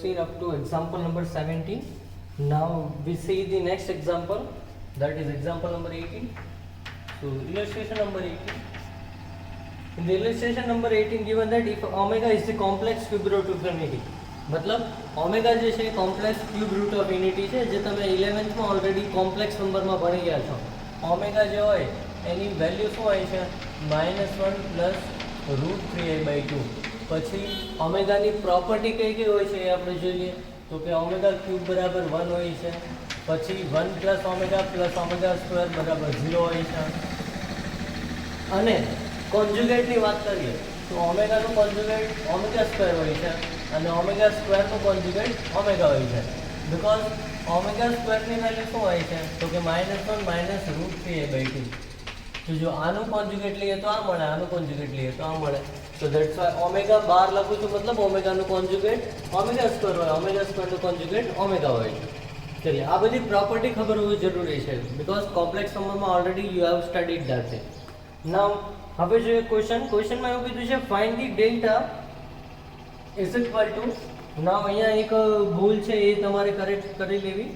seen up to example number 17. Now we see the next example, that is example number 18. So illustration number 18. In the illustration number 18 given that if omega is the complex cube root of unity, मतलब omega જે છે complex cube root of unity છે જે તમે 11th માં already complex નંબરમાં ભણી ગયા છો. ઓમેગા જે હોય એની વેલ્યુ શું હોય છે -1 પ્લસ √3a/2. પછી ઓમેગાની પ્રોપર્ટી કઈ કઈ હોય છે એ આપણે જોઈએ તો કે ઓમેગા ક્યુબ બરાબર 1 હોય છે, પછી 1 પ્લસ ઓમેગા સ્ક્વેર બરાબર 0 હોય છે. અને કોન્જ્યુગેટની વાત કરીએ તો ઓમેગાનું કોન્જ્યુગેટ ઓમેગા સ્ક્વેર હોય છે અને ઓમેગા સ્ક્વેરનું કોન્જ્યુગેટ ઓમેગા હોય છે. બીકોઝ ઓમેગા સ્ક્વેરની વેલ્યુ શું હોય છે તો કે -1 √3a/2. તો જો આનું કોન્જ્યુગેટ લઈએ તો આ મળે, આનું કોન્જ્યુગેટ લઈએ તો આ મળે. તો દેટ્સ વાય ઓમેગા 12 લખું છું, મતલબ ઓમેગાનું કોન્જ્યુગેટ ઓમેગા સ્ક્વેર હોય, ઓમેગા સ્ક્વેરનું કોન્જ્યુગેટ ઓમેગા હોય છે. ચલીએ, આ બધી પ્રોપર્ટી ખબર હોવી જરૂરી છે બીકોઝ કોમ્પ્લેક્સ નંબરમાં already you have studied that thing. Now હવે જોઈએ ક્વેશ્ચનમાં એવું કીધું છે find the delta is equal to. Now અહીંયા એક ભૂલ છે એ તમારે કરેક્ટ કરી લેવી.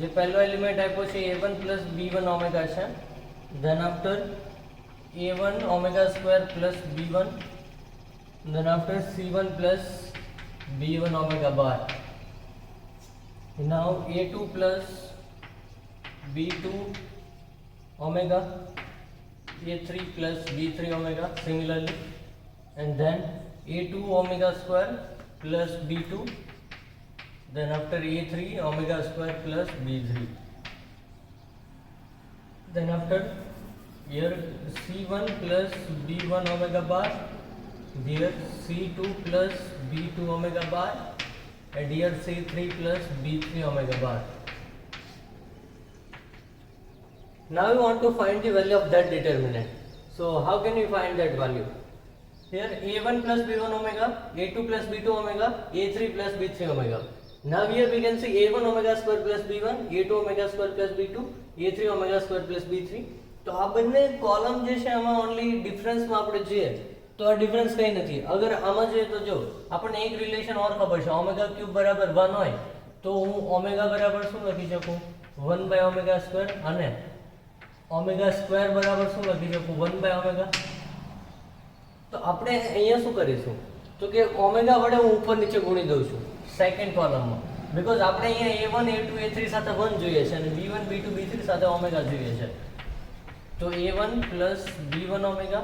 જે પહેલો એલિમેન્ટ આપ્યો છે a1 પ્લસ b1 ઓમેગા છે, then after a1 omega square plus b1, then after c1 plus b1 omega bar. Now a2 plus b2 omega, a3 plus b3 omega similarly, and then a2 omega square plus b2, then after a3 omega square plus b3. Then after here c1 plus b1 omega bar, here c2 plus b2 omega bar, and here c3 plus b3 omega bar. Now we want to find the value of that determinant. So how can we find that value? Here a1 plus b1 omega, a2 plus b2 omega, a3 plus b3 omega. Now here we can see a1 omega square plus b1, a2 omega square plus b2, a3 omega square plus b3. તો આ બંને column જે છે આમાં only ડિફરન્સમાં આપણે જોઈએ તો આ ડિફરન્સ કંઈ નથી. અગર આમાં જોઈએ તો જો આપણને એક રિલેશન ઓર ખબર છે, ઓમેગા ક્યુબ બરાબર 1 હોય તો હું ઓમેગા બરાબર શું લખી શકું 1/ઓમેગા સ્ક્વેર, અને ઓમેગા સ્ક્વેર બરાબર શું લખી શકું 1/ઓમેગા. તો આપણે અહીંયા શું કરીશું તો કે ઓમેગા વડે હું ઉપર નીચે ગુણી દઉં છું સેકન્ડ કોલમમાં, બીકોઝ આપણે અહીંયા a1 a2 a3 સાથે 1 જોઈએ છે અને b1 b2 b3 સાથે ઓમેગા જોઈએ છે. તો a1 plus b1 omega,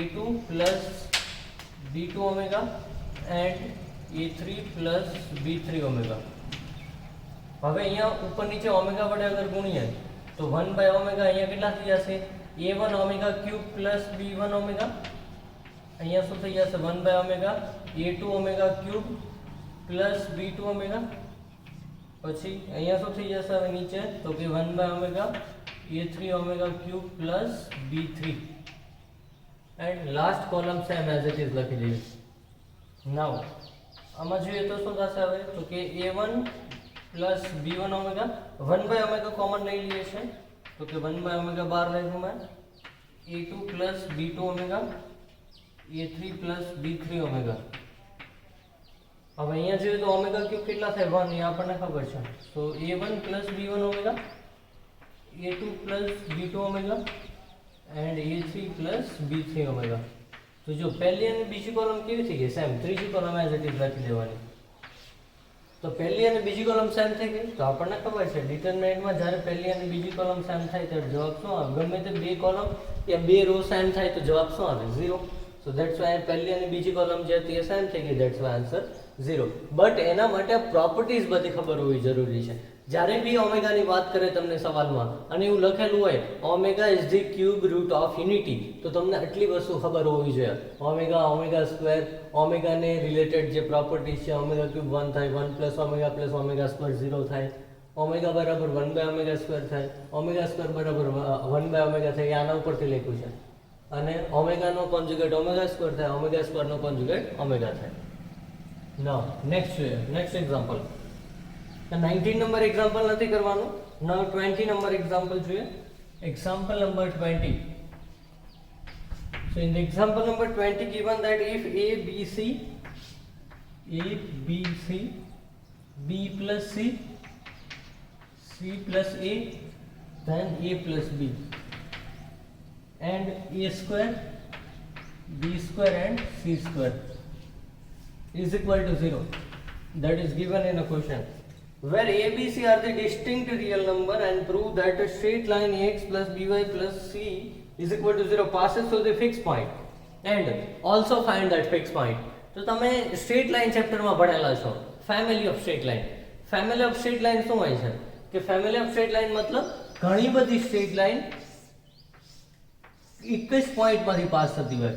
a2 plus b2 omega and a3 plus b3 omega. હવે અહીંયા ઉપર નીચે ઓમેગા વડે અગર ગુણીએ તો 1/ઓમેગા અહીંયા કેટલા થઈ જશે a1 omega cube plus b1 omega, અહીંયા શું થઈ જશે 1/ઓમેગા a2 omega cube plus b2 omega. પછી અહીંયા શું થઈ જશે હવે નીચે તો કે 1/ઓમેગા a3 omega cube plus b3, and last column same as it is લખી દઈએ. now આમાં જોઈએ તો શું થશે હવે તો કે a1 plus b1 omega 1/omega common લઈ લઈએ છે તો કે 1/omega બાર લખ્યું મેં, a2 plus b2 omega, a3 plus b3 omega. હવે અહીંયા જોઈએ તો ઓમેગા ક્યુબ કેટલા થાય 1 એ આપણને ખબર છે. તો a1 plus b1 omega, a2 plus b2 omega and a3 plus b3 omega. તો જો પહેલી અને બીજી કોલમ કેવી થઈ ગઈ સેમ, ત્રીજી કોલમ એઝ ઇટ ઇઝ લખી દેવાની. તો પહેલી અને બીજી કોલમ સેમ થઈ ગઈ તો આપણને ખબર છે ડિટરમિનન્ટમાં જ્યારે પહેલી અને બીજી કોલમ સેમ થાય ત્યારે જવાબ શું આવે, ગમે તે બે કોલમ યા બે રો સેમ થાય તો જવાબ શું આવે 0. સો ધેટ્સ વાય પહેલી અને બીજી કોલમ જે હતી એ સેમ થઈ ગઈ, ધેટ્સ વાય આન્સર 0. બટ એના માટે પ્રોપર્ટીઝ બધી ખબર હોવી જરૂરી છે. જ્યારે બી ઓમેગાની વાત કરે તમને સવાલમાં અને એવું લખેલું હોય omega is the cube root of unity, તો તમને આટલી વસ્તુ ખબર હોવી જોઈએ. ઓમેગા, ઓમેગા સ્ક્વેર, ઓમેગાને રિલેટેડ જે પ્રોપર્ટીઝ છે, ઓમેગા ક્યુબ 1 થાય, 1 પ્લસ ઓમેગા સ્ક્વેર 0 થાય, ઓમેગા બરાબર 1/ઓમેગા સ્ક્વેર થાય, ઓમેગા સ્ક્વેર બરાબર 1/ઓમેગા થાય, આના ઉપરથી લખ્યું છે. અને ઓમેગાનો કોન્જ્યુગેટ ઓમેગા સ્ક્વેર થાય, ઓમેગા સ્ક્વેરનો કોન્જ્યુગેટ ઓમેગા થાય. નાઉ નેક્સ્ટ જોઈએ, નેક્સ્ટ એક્ઝામ્પલ. 19 નંબર એક્ઝામ્પલ નથી કરવાનું, નાઉ 20 નંબર એક્ઝામ્પલ જોઈએ. Example number 20. So in the example number 20 given that if A, B, C b plus c, c plus a, then a plus b, and a square, b square and c square is equal to 0. That is given in a question. Where a, b, c are the distinct real number and prove that a straight line ax plus by plus c is equal to 0 passes through the fixed point and also find that fixed point. તો તમે straight line ચેપ્ટરમાં ભણેલા છો, family of straight line. Family of straight line શું હોય છે કે family of straight line મતલબ ઘણી બધી સ્ટ્રેટ લાઇન એક જ પોઈન્ટમાંથી પાસ થતી હોય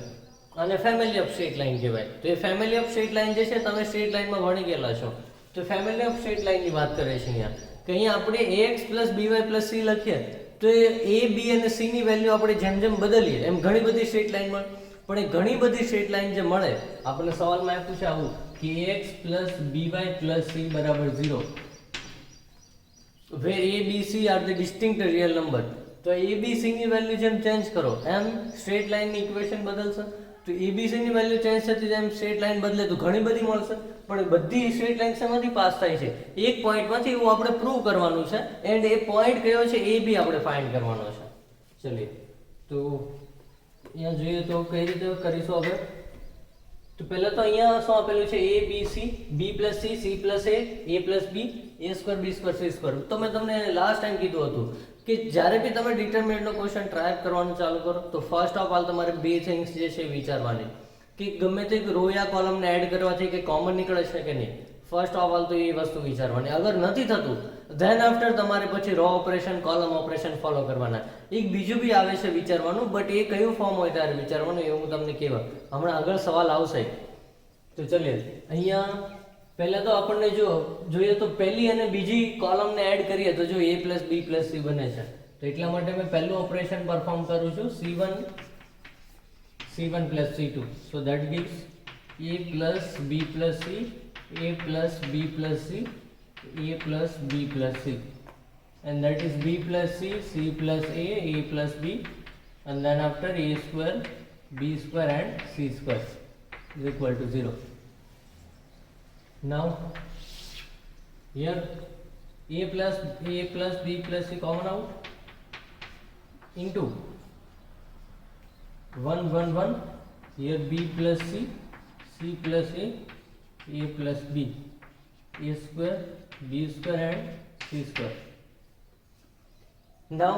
અને ફેમિલી ઓફ સ્ટ્રેટ લાઇન કહેવાય. તો એ ફેમિલી ઓફ સ્ટ્રેટ લાઇન જે છે તમે સ્ટ્રેટ લાઇનમાં ભણી ગયેલા છો. તો ફેમિલી ઓફ સ્ટ્રેટ લાઇનની વાત કરે છે અહીંયા કે અહીંયા આપણે ax plus by plus c લખીએ તો એ a b અને c ની વેલ્યુ આપણે જેમ જેમ બદલીએ એમ ઘણી બધી સ્ટ્રેટ લાઇન મળે. પણ એ ઘણી બધી સ્ટ્રેટ લાઇન જે મળે આપણને સવાલમાં આપ્યું છે આવું કે ax plus by plus c બરાબર 0 where a b c are the distinct real number. તો a b c ની વેલ્યુ જેમ ચેન્જ કરો એમ સ્ટ્રેટ લાઇનની ઇક્વેશન બદલશે. તો a b c ની વેલ્યુ ચેન્જ થતી જેમ સ્ટ્રેટ લાઇન બદલે તો ઘણી બધી મળશે. પણ બધી સ્ટ્રેટ લાઇન શેમાંથી પાસ થાય છે? એક પોઈન્ટમાંથી. એવું આપણે પ્રૂવ કરવાનું છે એન્ડ એ પોઈન્ટ કયો છે એ બી આપણે ફાઇન્ડ કરવાનો છે. ચલીએ તો અહીંયા જોઈએ તો કઈ રીતે કરીશું આપણે. તો પહેલા તો અહીંયા શું આપેલું છે a b c, b plus c, c plus a plus b, a square b square c square. તો મેં તમને લાસ્ટ ટાઈમ કીધું હતું કે જ્યારે બી તમે ડિટરમિનન્ટનો ક્વેશ્ચન ટ્રાય કરવાનું ચાલુ કરો તો ફર્સ્ટ ઓફ ઓલ તમારે બે થિંગ્સ જે છે વિચારવાની કે ગમે તે રો યા કોલમને એડ કરવાથી કે કોમન નીકળે છે કે નહીં. ફર્સ્ટ ઓફ ઓલ તો એ વસ્તુ વિચારવાની. અગર નથી થતું ધેન આફ્ટર તમારે પછી row operation, column operation follow કરવાના. એક બીજું બી આવે છે વિચારવાનું, બટ એ કયું ફોર્મ હોય ત્યારે વિચારવાનું એવું હું તમને કહેવા. હમણાં આગળ સવાલ આવશે. તો ચલીએ અહીંયા પહેલા તો આપણને જોઈએ તો પહેલી અને બીજી કોલમને એડ કરીએ તો જો a plus b plus c બને છે. તો એટલા માટે મેં પહેલું ઓપરેશન પરફોર્મ કરું છું c1 plus c2. So that gives a plus b plus c, a plus b plus c, a plus b plus c, and that is b plus c, c plus a plus b, and then after a square, b square and c square is equal to 0. Now here a plus b plus c common out into 1 1 1, here b plus c, c plus a plus b, a square, b square and c square. Now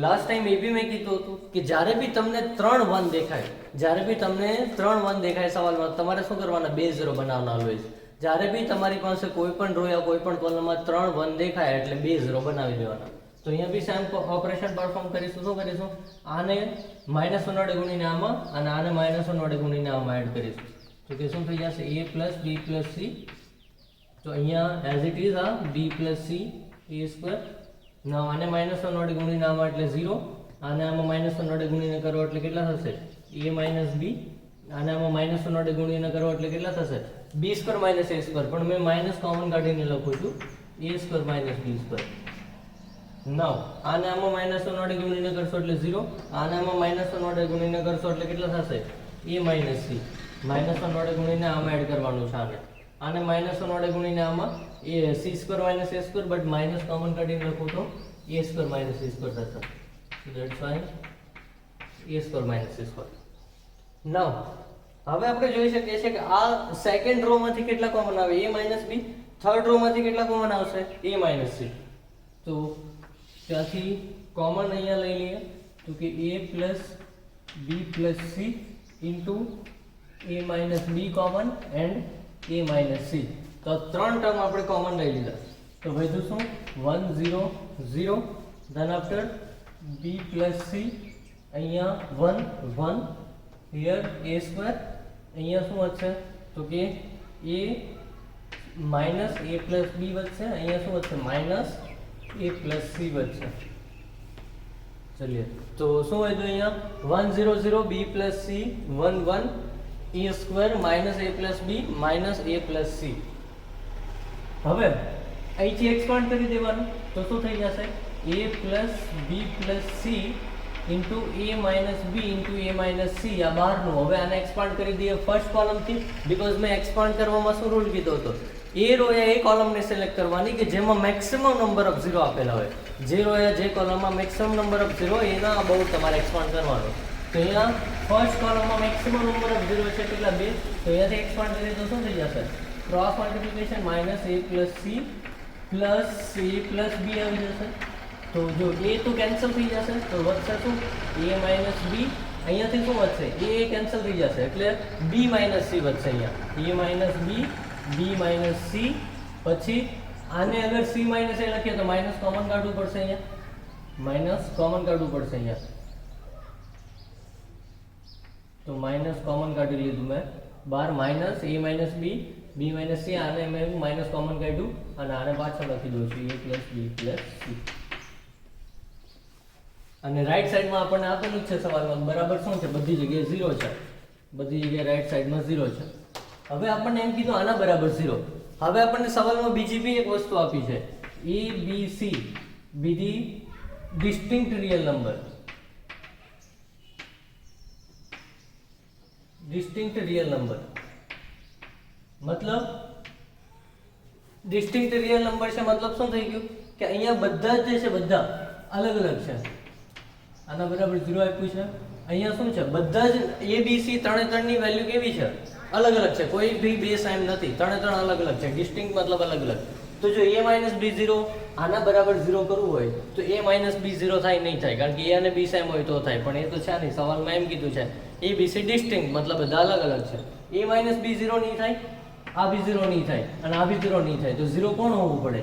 last time એ બી મેં કીધું હતું કે જ્યારે બી તમને 3 1 દેખાય, જ્યારે બી તમને 3 1 દેખાય સવાલમાં તમારે શું કરવાના? બે 0 બનાવવાના ઓલવેઝ. જ્યારે બી તમારી પાસે કોઈ પણ રો યા કોઈ પણ કોલમમાં 3 1 દેખાય એટલે બે 0 બનાવી દેવાના. તો અહીંયા બી સેમ ઓપરેશન પરફોર્મ કરીશું. શું કરીશું? આને -1 વડે ગુણીને આમાં અને આને -1 વડે ગુણીને આમાં એડ કરીશું. તો કે શું થઈ જશે? a plus b plus c. તો અહીંયા એઝ ઇટ ઇઝ આ b plus c a square. now આને -1 વડે ગુણીને આમાં એટલે 0, આને આમાં -1 વડે ગુણીને કરો એટલે કેટલા થશે? a minus b. આને આમાં -1 વડે ગુણીને કરો એટલે કેટલા થશે? b square minus a square. પણ મેં માઇનસ કોમન કાઢીને લખું છું a square minus b square. now આને આમાં -1 વડે ગુણીને કરશો એટલે 0, આને આમાં -1 વડે ગુણીને કરશો એટલે કેટલા થશે? a minus c. -1 વડે ગુણીને આમાં એડ કરવાનું છે આને -1 વડે ગુણીને આમાં a c square minus a square, but minus common કાઢીને લખું તો a square minus c square થશે. so that's why a square minus c square. now હવે આપણે જોઈ શકીએ છીએ કે આ સેકન્ડ રો માંથી કેટલા કોમન આવે? a minus b. Third row માંથી કેટલા કોમન આવશે? a minus c. તો ત્યાંથી કોમન અહીંયા લઈ લઈએ તો કે a plus b plus c into a minus b common and a minus c. તો ત્રણ ટર્મ આપણે કોમન લઈ લીધા. તો વધ્યું શું? 1 0 0, then after b plus c, અહીંયા 1 1, here a square, અહીંયા શું વધશે? તો કે a minus a plus b વધશે, અહીંયા શું વધશે? minus a plus c વધશે. ચલિए તો શું વધ્યું? અહીંયા 1 0 0, b plus c 1 1, a square minus a plus b minus a plus c. હવે અહીંથી એક્સપાન્ડ કરી દેવાનું તો શું થઈ જશે? a plus b plus c into a minus b into a minus c. આ બહારનું. હવે આને એક્સપાન્ડ કરી દઈએ ફર્સ્ટ કોલમથી, બીકોઝ મેં એક્સપાન્ડ કરવામાં શું રૂલ કીધો હતો એ રો એ કોલમને સિલેક્ટ કરવાની કે જેમાં મેક્સિમમ નંબર ઓફ ઝીરો આપેલા હોય. જે રો જે કોલમમાં મેક્સિમમ નંબર ઓફ ઝીરો એના અબાઉટ તમારે એક્સપાન્ડ કરવાનો. તો અહીંયા ફર્સ્ટ કોલમમાં મેક્સિમમ નંબર ઓફ ઝીરો છે કેટલા 2, તો અહીંયાથી એક્સપાન્ડ કરીએ તો શું થઈ જશે? Cross multiplication minus a plus c plus a plus b આવી જશે. તો જો a તો કેન્સલ થઈ જશે તો વધશે શું? a minus b. અહીંયાથી શું વધશે? a કેન્સલ થઈ જશે એટલે b માઇનસ c વધશે. અહીંયા a minus b, b minus c. પછી આને અગર c માઇનસ a લખીએ તો માઇનસ કોમન કાઢવું પડશે. અહીંયા માઇનસ કોમન કાઢવું પડશે. અહીંયા તો માઇનસ કોમન કાઢી લીધું મેં બાર. Minus a minus b, b minus c. આને મેં માઇનસ કોમન કાઢ્યું અને આને પાછળ લખી દઉં છું a plus b plus c. અને રાઈટ સાઈડમાં આપણને આપેલું જ છે સવાલમાં બરાબર શું છે? બધી જગ્યાએ 0 છે. બધી જગ્યાએ રાઈટ સાઈડમાં 0 છે. હવે આપણને એમ કીધું આના બરાબર 0. હવે આપણને સવાલમાં બીજી બી એક વસ્તુ આપી છે a b c બીજી ડિસ્ટિંક્ટ રિયલ નંબર. ડિસ્ટિંક્ટ રિયલ નંબર મતલબ ડિસ્ટિંક્ટ રિયલ નંબર છે મતલબ શું થઈ ગયું કે અહીંયા બધા જ જે છે બધા અલગ અલગ છે. આના બરાબર 0 આપ્યું છે. અહીંયા શું છે? બધા જ a b c ત્રણની વેલ્યુ કેવી છે? અલગ અલગ છે. કોઈ બી બે સેમ નથી. ત્રણ અલગ અલગ છે. ડિસ્ટિંક્ટ મતલબ અલગ અલગ. તો જો a માઇનસ b 0 આના બરાબર 0 કરવું હોય તો a માઇનસ b 0 થાય નહીં થાય, કારણ કે a અને b સેમ હોય તો થાય. પણ એ તો છે નહીં. સવાલમાં એમ કીધું છે a b c ડિસ્ટિંક્ટ મતલબ બધા અલગ અલગ છે. a માઇનસ b 0 નહીં થાય, આ બી 0 નહીં થાય અને આ બી 0 નહીં થાય. તો 0 કોણ હોવું પડે?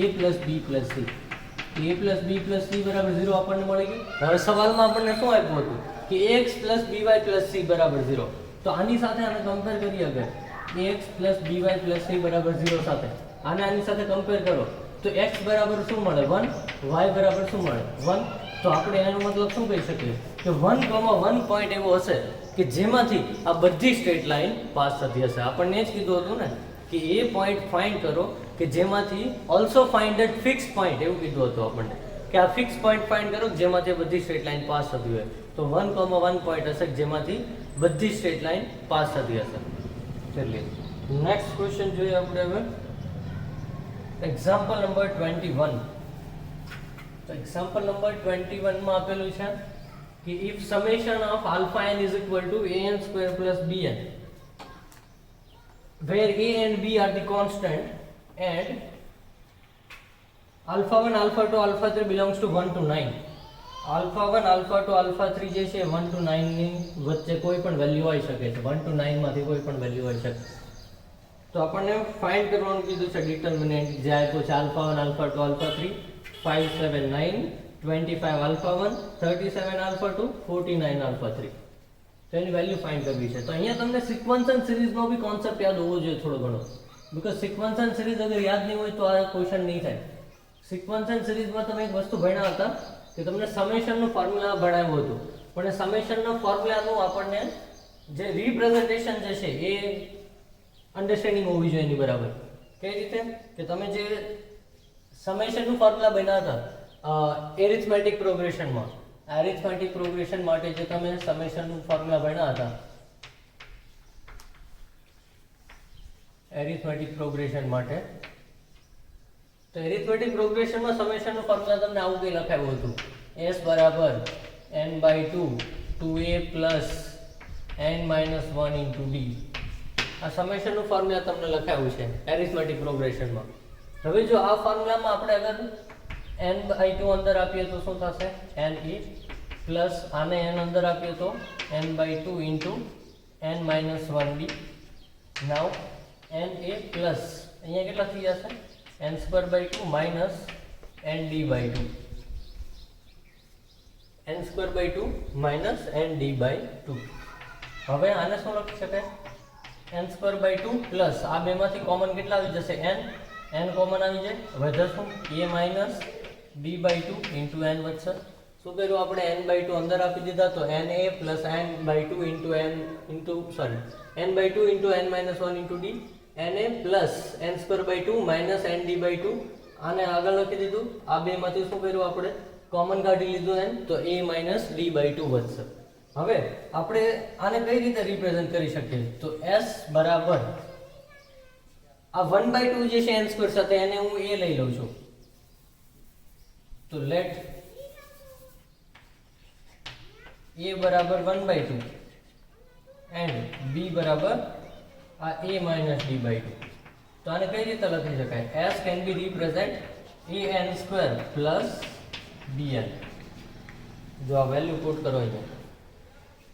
a plus b plus c. a plus b plus c બરાબર 0 આપણને મળી ગયું. હવે સવાલમાં આપણને શું આપ્યું હતું કે x plus by plus c બરાબર 0. તો આની સાથે આને કમ્પેર કરીએ અગર x plus by plus c બરાબર 0 સાથે આને આની સાથે કમ્પેર કરો તો x બરાબર શું મળે? 1. y બરાબર શું મળે? 1. તો આપણે એનો મતલબ શું કહી શકીએ કે 1,1 પોઈન્ટ એવો હશે કે જેમાંથી આ બધી સ્ટ્રેટ લાઈન પાસ થતી હશે. આપણને જ કીધું હતું ને કે એ પોઈન્ટ ફાઇન્ડ કરો કે જેમાંથી also find that fix point, એવું કીધું હતું આપણને કે આ ફિક્સ પોઈન્ટ ફાઇન્ડ કરો જેમાંથી બધી સ્ટ્રેટ લાઈન પાસ થતી હોય. તો 1,1 પોઈન્ટ હશે જેમાંથી બધી સ્ટ્રેટ લાઈન પાસ થતી હશે. ચલીએ નેક્સ્ટ ક્વેશ્ચન જોઈએ આપણે હવે. Example number 21. તો એક્ઝામ્પલ નંબર 21 માં આપેલું છે કે if summation of alpha n is equal to an square plus bn where a and b are the constant and alpha 1 alpha 2 alpha 3 belongs to 1 to 9. alpha 1 alpha 2 alpha 3 જે છે 1 to 9 ની વચ્ચે કોઈ પણ વેલ્યુ હોઈ શકે છે. 1 to 9 માંથી કોઈ પણ વેલ્યુ હોઈ શકે. તો આપણને ફાઇન્ડ કરવાનું કીધું છે ડિટર્મિનન્ટ જે આપ્યો છે alpha 1 alpha 2 alpha 3 5 7 9 25 alpha 1 37 alpha 2 49 alpha 3. તો એની વેલ્યુ ફાઇન્ડ કરવી છે. તો અહીંયા તમને સિક્વન્સ એન્ડ સિરીઝનો બી કોન્સેપ્ટ યાદ હોવો જોઈએ થોડો ઘણો, બીકોઝ સિક્વન્સ એન્ડ સિરીઝ અગર યાદ નહીં હોય તો આ ક્વેશ્ચન નહીં થાય. સિક્વન્સ એન્ડ સિરીઝમાં તમે એક વસ્તુ ભણ્યા હતા કે તમને સમેશનનું ફોર્મ્યુલા ભણાવ્યું હતું, પણ એ સમેશનના ફોર્મ્યુલાનું આપણને જે રિપ્રેઝન્ટેશન જે છે એ અન્ડરસ્ટેન્ડિંગ હોવી જોઈએ એની બરાબર. કઈ રીતે કે તમે જે સમેશનનું ફોર્મ્યુલા બન્યા હતા એરિથમેટિક પ્રોગ્રેશનમાં, એરિથમેટિક પ્રોગ્રેશન માટે જે તમે સમેશનનું ફોર્મ્યુલા ભણ્યા હતા એરિથમેટિક પ્રોગ્રેશન માટે, તો એરિથમેટિક પ્રોગ્રેશનમાં સમેશનનું ફોર્મ્યુલા તમને આવું કંઈ લખાવ્યું હતું s બરાબર n/2 2a plus n-1 into d. આ સમેશનનું ફોર્મ્યુલા તમને લખાવ્યું છે એરિથમેટિક પ્રોગ્રેશનમાં. હવે જો આ ફોર્મ્યુલામાં આપણે અગર n/2 અંદર આપીએ તો શું થશે? n e પ્લસ આને n અંદર આપીએ તો n/2 into n-1d. Now n a plus અહીંયા કેટલા થઈ જશે? n²/2 minus nd/2. n²/2 minus nd/2. હવે આને શું લખી શકાય? n²/2 પ્લસ આ બેમાંથી કોમન કેટલા આવી જશે? n કોમન આવી જાય. વધે શું? a minus d/2 into n વધશે. શું કર્યું આપણે? n/2 અંદર આપી દીધા તો na plus n/2 into n/2 into n-1 into d. na plus n²/2 minus nd/2. આને આગળ લખી દીધું. આ બેમાંથી શું કર્યું આપણે? કોમન કાઢી લીધું n, તો a માઇનસ d/2 વધશે. હવે આપણે આને કઈ રીતે રિપ્રેઝન્ટ કરી શકીએ? તો s બરાબર આ 1/2 જે છે n સ્ક્વેર સાથે એને હું a લઈ લઉં છું, તો લેટ a બરાબર 1/2 એન્ડ b બરાબર આ a માઇનસ d/2. તો આને કઈ રીતે લખી શકાય? s can be represent an square plus bn. જો આ વેલ્યુ પુટ કરો અહીંયા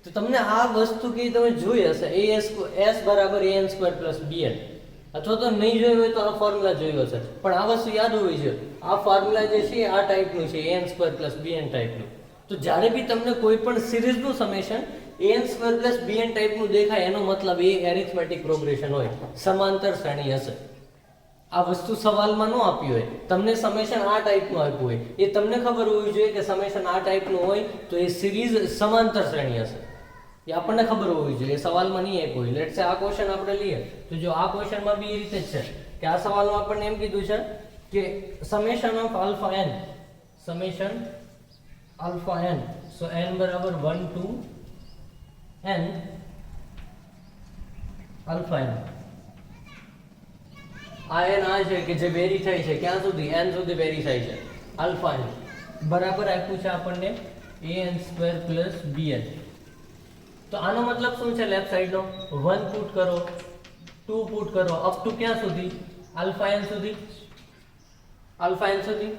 તો તમને આ વસ્તુ કે તમે જોઈ હશે, s બરાબર an સ્ક્વેર પ્લસ bn, અથવા તો નહીં જોયું હોય તો આ ફોર્મ્યુલા જોયો હશે, પણ આ વસ્તુ યાદ હોવી જોઈએ. આ ફોર્મ્યુલા જે છે આ ટાઈપનું છે, an સ્ક્વેર પ્લસ bn ટાઈપનું. તો જ્યારે બી તમને કોઈ પણ સિરીઝનું summation an square plus bn ટાઈપનું દેખાય એનો મતલબ એ એરિથમેટિક પ્રોગ્રેશન હોય, સમાંતર શ્રેણી હશે. આ વસ્તુ સવાલમાં ન આપી હોય, તમને સમેશન આ ટાઈપનું આપ્યું હોય, એ તમને ખબર હોવી જોઈએ કે સમેશન આ ટાઈપનું હોય તો એ સિરીઝ સમાંતર શ્રેણી હશે. એ આપણને ખબર હોવી જોઈએ, સવાલમાં નહીં આપ્યું હોય. લેટ્સ સે આ ક્વેશ્ચન આપણે લઈએ તો જો આ ક્વેશ્ચનમાં બી એ રીતે જ છે કે આ સવાલમાં આપણને એમ કીધું છે કે summation of alpha n, summation alpha n, so n બરાબર 1 to n આલ્ફા n. આ n આ છે કે જે વેરી થાય છે ક્યાં સુધી? n સુધી વેરી થાય છે. આલ્ફા n બરાબર આપ્યું છે આપણને an સ્ક્વેર પ્લસ bn. તો આનો મતલબ શું છે? લેફ્ટ સાઈડ નો 1 પુટ કરો, 2 પુટ કરો, અપ ટુ ક્યાં સુધી? આલ્ફા n સુધી. આલ્ફા n સુધી.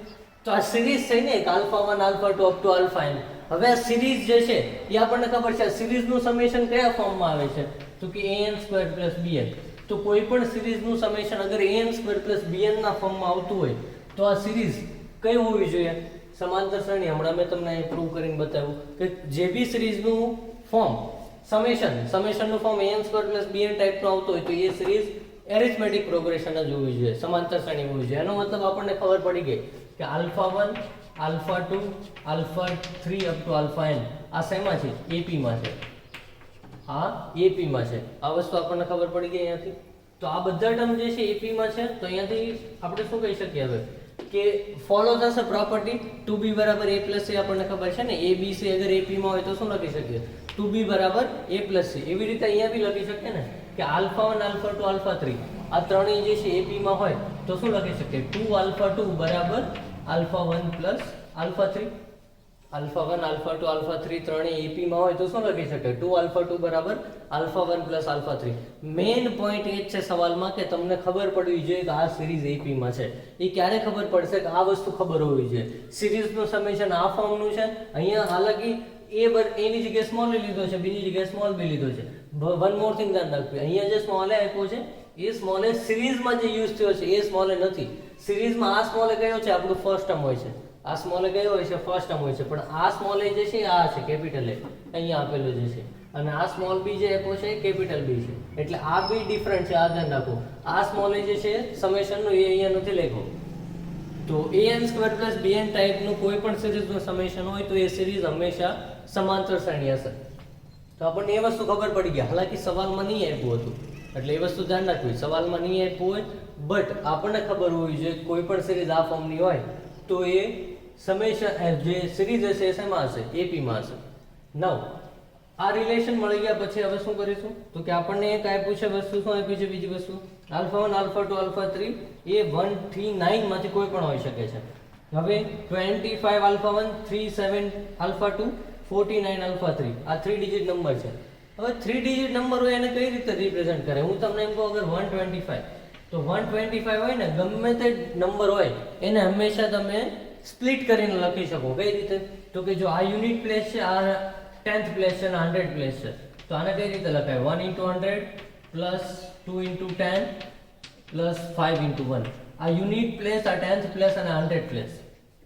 તો આ સિરીઝ છે ને, alpha 1 alpha 2 up to alpha n. હવે આ સિરીઝ જે છે એ આપણને ખબર છે, આ સિરીઝનું સમેશન કયા ફોર્મમાં આવે છે? તો કે an સ્ક્વેર પ્લસ bn. તો કોઈ પણ સિરીઝનું સમેશન અગર an સ્ક્વેર પ્લસ bn ના ફોર્મમાં આવતું હોય તો આ સિરીઝ કઈ હોવી જોઈએ? સમાંતર શ્રેણી. હમણાં મેં તમને અહીં પ્રૂવ કરીને બતાવ્યું કે જે બી સિરીઝનું ફોર્મ સમેશનનું form an square plus bn ટાઈપનું આવતું હોય તો એ સિરીઝ એરિથમેટિક પ્રોગ્રેશન જ હોવી જોઈએ, સમાંતર શ્રેણી હોવી જોઈએ. એનો મતલબ આપણને ખબર પડી ગઈ કે alpha 1 alpha 2 alpha 3 up to alpha n આ શેમાં છે? AP માં છે. આ AP માં છે. આ વસ્તુ આપણને ખબર પડી ગઈ અહીંયાથી. તો આ બધા ટર્મ જે છે AP માં છે. તો અહીંયાથી આપણે શું કહી શકીએ હવે કે ફોલો થશે પ્રોપર્ટી 2b બરાબર a પ્લસ c. આપણને ખબર છે ને abc અગર AP માં હોય તો શું લખી શકીએ? 2b બરાબર a પ્લસ c. એવી રીતે અહીંયા બી લખી શકીએ ને કે આલ્ફા 1 આલ્ફા 2 આલ્ફા 3 આ ત્રણેય જે છે AP માં હોય તો શું લખી શકીએ? 2 આલ્ફા 2 બરાબર alpha 1 plus alpha 3. Alpha 1 alpha 2 alpha 3 ત્રણેય AP માં હોય તો શું લખી શકાય? 2 આલ્ફા 2 બરાબર alpha 1 plus alpha 3. Main point એ જ છે સવાલમાં કે તમને ખબર પડવી જોઈએ કે આ સિરીઝ AP માં છે. એ ક્યારે ખબર પડશે? કે આ વસ્તુ ખબર હોવી જોઈએ. સિરીઝનું સમેશન આ ફોર્મનું છે. અહીંયા હાલાકી એની જગ્યાએ સ્મોલ એ લીધો છે, બીજી જગ્યાએ સ્મોલ બી લીધો છે. વન મોર થિંગ ધ્યાન રાખવું, અહીંયા જે સ્મોલ એ આપ્યો છે એ સ્મોલ એ સિરીઝમાં જે યુઝ થયો છે એ સ્મોલ એ નથી. સિરીઝમાં આ સ્મોલ એ કયો છે? આપણું ફર્સ્ટ ટર્મ હોય છે. આ સ્મોલ એ કયો હોય છે? ફર્સ્ટ ટર્મ હોય છે. પણ આ સ્મોલ એ જે છે આ છે કેપિટલ એ, અહીંયા આપેલો જે છે. અને આ સ્મોલ બી જે આપ્યો છે એ કેપિટલ બી છે. એટલે આ બી ડિફરન્ટ છે, આ ધ્યાન રાખો. આ સ્મોલ એ જે છે સમેશનનું એ અહીંયા નથી લખ્યો. તો an સ્ક્વેર પ્લસ bn ટાઈપનું કોઈ પણ સિરીઝનું સમેશન હોય તો એ સિરીઝ હંમેશા સમાંતર શ્રેણી હશે. તો આપણને એ વસ્તુ ખબર પડી ગઈ. હાલાકી સવાલમાં નહીં આપ્યું હતું એટલે એ વસ્તુ ધ્યાન રાખવી. સવાલમાં નહીં આપ્યું હોય બટ આપણને ખબર હોવી જોઈએ કોઈ પણ સિરીઝ આ ફોર્મની હોય તો એ સમેશન જે સિરીઝ હશે એ શેમાં હશે? AP માં હશે. નવ આ રિલેશન મળી ગયા પછી હવે શું કરીશું? તો કે આપણને એક આપ્યું છે વસ્તુ, શું આપ્યું છે? બીજી વસ્તુ આલ્ફા 1 આલ્ફા 2 આલ્ફા 3 એ 1 થી 9 માંથી કોઈ પણ હોઈ શકે છે. હવે 25 આલ્ફા 1 37 આલ્ફા 2 49 આલ્ફા 3 આ 3 ડિજિટ નંબર છે. હવે 3 ડિજિટ નંબર હોય એને કઈ રીતે રિપ્રેઝન્ટ કરે? હું તમને એમ કહું અગર 125 તો 125 હોય ને ગમે તે નંબર હોય એને હંમેશા તમે સ્પ્લિટ કરીને લખી શકો. કઈ રીતે? તો કે જો આ યુનિટ પ્લેસ છે, આ 10th પ્લેસ છે અને 100th પ્લેસ છે, તો આને કઈ રીતે લખાય? 1 into 100 plus 2 into 10 plus 5 into 1. આ યુનિટ પ્લેસ, આ 10th પ્લેસ અને 100th પ્લેસ.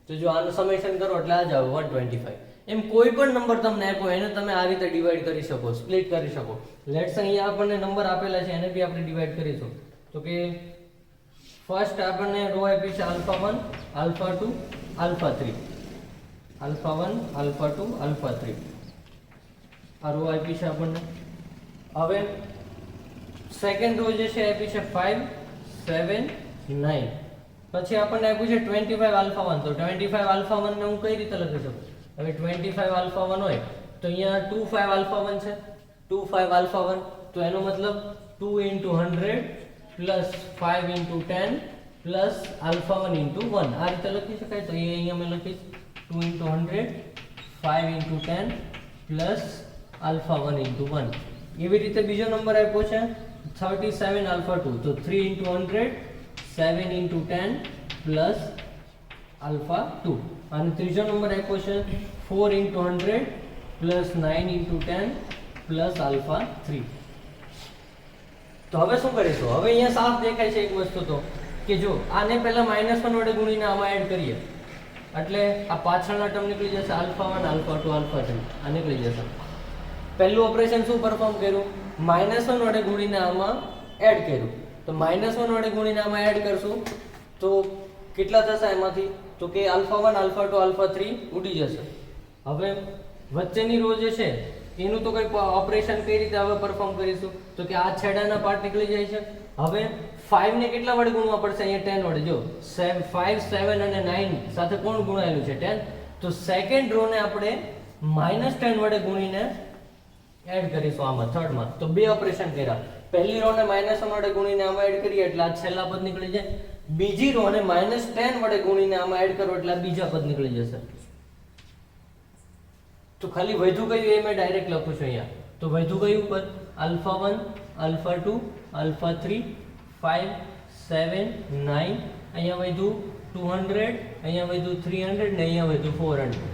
તો જો આનું સમેશન કરો એટલે આ જ આવે 125. એમ કોઈ પણ નંબર તમને આપ્યો એને તમે આ રીતે ડિવાઈડ કરી શકો, સ્પ્લિટ કરી શકો. લેટ્સ અહીંયા આપણને નંબર આપેલા છે એને બી આપણે ડિવાઈડ કરીશું. તો કે ફર્સ્ટ આપણને રો આપી છે alpha 1 alpha 2 alpha 3. Alpha 1 alpha 2 alpha 3 આ રો આપી છે આપણને. હવે સેકન્ડ રો જે છે આપી છે 5 7 9. પછી આપણને આપ્યું છે 25 આલ્ફા 1. તો 25 આલ્ફા 1 ને હું કઈ રીતે લખી શકું? હવે 25 આલ્ફા 1 હોય તો અહીંયા 25 આલ્ફા 1 છે, 25 આલ્ફા 1 તો એનો મતલબ 2 into 100 plus 5 into 10 plus alpha 1 into 1 આ રીતે લખી શકાય. તો એ અહીંયા મેં લખીશ 2 into 100 5 into 10 plus alpha 1 into 1. એવી રીતે બીજો નંબર આપ્યો છે 37 આલ્ફા 2 તો 3 into 100 7 into 10 પ્લસ આલ્ફા 2. અને ત્રીજો નંબર આપ્યો છે 4 into 100 plus 9 into 10 plus alpha 3. તો હવે શું કરીશું? હવે અહીંયા સાફ દેખાય છે એક વસ્તુ તો કે જો આને પહેલા -1 વડે ગુણીને આમાં એડ કરીએ એટલે આ પાછળના ટર્મ નીકળી જશે આલ્ફા 1 આલ્ફા 2 આલ્ફા 3 આ નીકળી જશે. પહેલું ઓપરેશન શું પરફોર્મ કર્યું? -1 વડે ગુણીને આમાં એડ કર્યું. તો -1 વડે ગુણીને આમાં એડ કરશું તો કેટલા થશે એમાંથી? તો કે આલ્ફા 1 આલ્ફા 2 આલ્ફા 3 ઉડી જશે. હવે વચ્ચેની રો જે છે એનું તો કઈ ઓપરેશન કઈ રીતે હવે પરફોર્મ કરીશું? તો કે આ છેડાના પાર્ટ નીકળી જાય છે. હવે 5 ને કેટલા વડે ગુણવા પડશે? અહીંયા 10 વડે. જો 5 7 અને 9 સાથે કોણ ગુણાયેલું છે? 10. તો સેકન્ડ રો ને આપણે -10 વડે ગુણીને એડ કરીશું આમાં થર્ડમાં. તો બે ઓપરેશન કર્યા. પહેલી રો ને -1 વડે ગુણીને આમાં એડ કરીએ એટલે આ છેલ્લા પદ નીકળી જાય. બીજી રો ને -10 વડે ગુણીને આમાં એડ કરો એટલે આ બીજા પદ નીકળી જશે. તો ખાલી વધ્યું કયું એ મેં ડાયરેક્ટ લખું છું અહીંયા. તો વધ્યું કયું પદ? આલ્ફા 1 આલ્ફા 2 આલ્ફા 3 5 7 9 અહીંયા વધ્યું 200 અહીંયા વધ્યું 300 ને અહીંયા વધ્યું 400.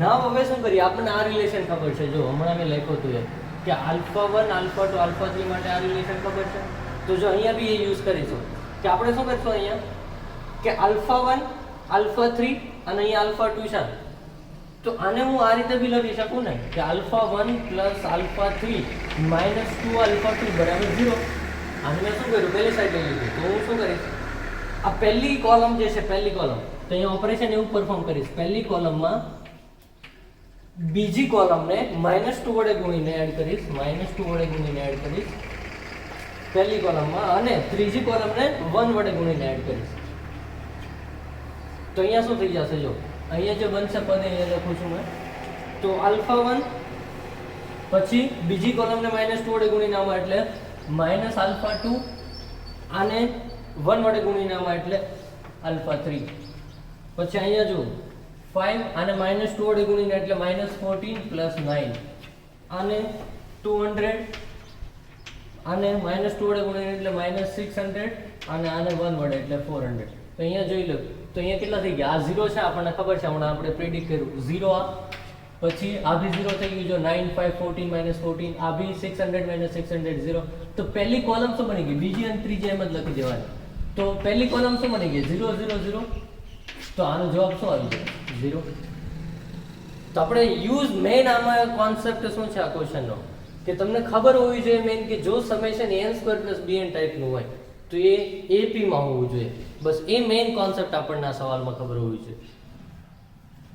નામ હવે શું કરીએ? આપણને આ રિલેશન ખબર છે. જો હમણાં મેં લખ્યું હતું એ કે આલ્ફા 1 આલ્ફા 2 આલ્ફા 3 માટે આ રિલેશન ખબર છે. તો જો અહીંયા બી એ યુઝ કરીશું કે આપણે શું કરીશું અહીંયા કે આલ્ફા 1 આલ્ફા 3 અને અહીંયા આલ્ફા 2 છે. તો આને હું આ રીતે બી લખી શકું ને કે alpha 1 plus alpha 3 minus 2 alpha 2 બરાબર 0. આને મેં શું કર્યું? પહેલી સાઈડ લઈ લીધી. તો હું શું કરીશ? આ પહેલી કોલમ જે છે પહેલી કોલમ તો અહીંયા ઓપરેશન એવું પરફોર્મ કરીશ. પહેલી કોલમમાં બીજી કોલમને -2 વડે ગુણીને એડ કરીશ. -2 વડે ગુણીને એડ કરીશ પહેલી કોલમમાં અને ત્રીજી કોલમને 1 વડે ગુણીને એડ કરીશ. તો અહીંયા શું થઈ જશે? જો અહીંયા જે બનશે પદ અહીંયા લખું છું મેં. તો આલ્ફા 1 પછી બીજી કોલમને -2 વડે ગુણીને આમાં એટલે -આલ્ફા 2 આને 1 વડે ગુણીને આમાં એટલે આલ્ફા 3. પછી અહીંયા જો 5 આને -2 વડે ગુણીને એટલે -14 પ્લસ 9 આને 200 આને -2 વડે ગુણીને એટલે -600 અને આને 1 વડે એટલે 400. તો અહીંયા જોઈ લો તો અહીંયા કેટલા થઈ ગયા? આ 0 છે આપણને ખબર છે, હમણાં આપણે પ્રેડિક્ટ કર્યું 0. આ પછી આ બી 0 થઈ ગયું. જો 9 5 14 -14 આ બી 600 600 0. તો પહેલી કોલમ શું બની ગઈ? બીજી અને ત્રીજી એમ જ લખી દેવાની. તો પહેલી કોલમ શું બની ગઈ? 0 0 0. તો આનો જવાબ શું આવી જાય? 0. તો આપણે યુઝ મેઇન આમાં કોન્સેપ્ટ શું છે આ ક્વેશ્ચનનો કે તમને ખબર હોવી જોઈએ મેઇન કે જો સમેશન n² + bn ટાઈપનું હોય તો એ AP માં હોવું જોઈએ. બસ એ મેઇન કોન્સેપ્ટ આપણને આ સવાલમાં ખબર હોવી જોઈએ.